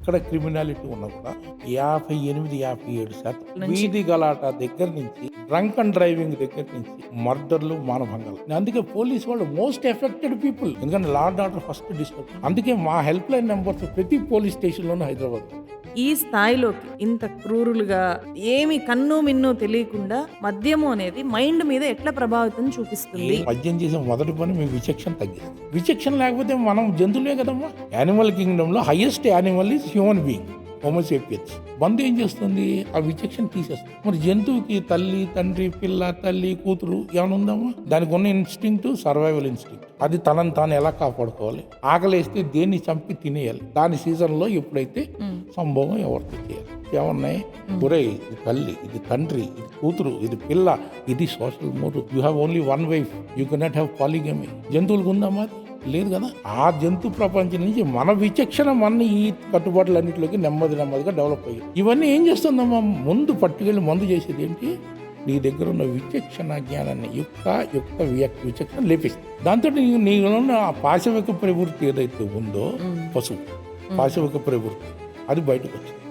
ఎక్కడ క్రిమినాలిటీ ఉన్నా కూడా 58-57% వీధి గలాట దగ్గర నుంచి డ్రంక్ అండ్ డ్రైవింగ్ దగ్గర నుంచి మర్డర్లు, మానభంగాలు. అందుకే పోలీస్ వాళ్ళు మోస్ట్ ఎఫెక్టెడ్ పీపుల్. ఎందుకంటే law and order first disturb. అందుకే మా హెల్ప్ లైన్ నెంబర్స్ ప్రతి పోలీస్ స్టేషన్ లోనూ హైదరాబాద్. ఈ స్థాయిలోకి ఇంత క్రూరులుగా ఏమి కన్ను మిన్ను తెలియకుండా మద్యము అనేది మైండ్ మీద ఎట్లా ప్రభావితం చూపిస్తుంది? మద్యం చేసే మొదటి పని మీ విచక్షణ తగ్గిస్తుంది. విచక్షణ లేకపోతే మనం జంతువులే కదమ్మా. యానిమల్ కింగ్డమ్ లో highest animal is human being, Homo sapiens. మందు ఏం చేస్తుంది? ఆ విచక్షణ తీసేస్తుంది. మరి జంతువుకి తల్లి, తండ్రి, పిల్ల, తల్లి, కూతురు ఏమైనా ఉందమ్మా? దానికి ఉన్న ఇన్స్టింక్ట్ సర్వైవల్ ఇన్స్టింక్ట్. అది తనని తాను ఎలా కాపాడుకోవాలి, ఆకలేస్తే దేన్ని చంపి తినేయాలి. దాని సీజన్ లో ఎప్పుడైతే సంభవం ఎవరితో చేయాలి. ఏమన్నాయి? ఒరే, ఇది తల్లి, ఇది తండ్రి, ఇది కూతురు, ఇది పిల్ల, ఇది social motive. You have only one wife, you cannot have polygamy. జంతువులకు ఉందమ్మా? లేదు కదా. ఆ జంతు ప్రపంచం నుంచి మన విచక్షణ మన ఈ కట్టుబాట్లన్నింటిలోకి నెమ్మదిగా డెవలప్ అయ్యాయి. ఇవన్నీ ఏం చేస్తుందమ్మా? ముందు పట్టుకెళ్ళి మందు చేసేది ఏంటి? నీ దగ్గర ఉన్న విచక్షణ జ్ఞానాన్ని యుక్త విచక్షణ లేపిస్తుంది. దాంతో నీలో ఉన్న ఆ పాశవిక ప్రవృత్తి ఏదైతే ఉందో, పశువు పాశవిక ప్రవృత్తి, అది బయటకు వచ్చింది.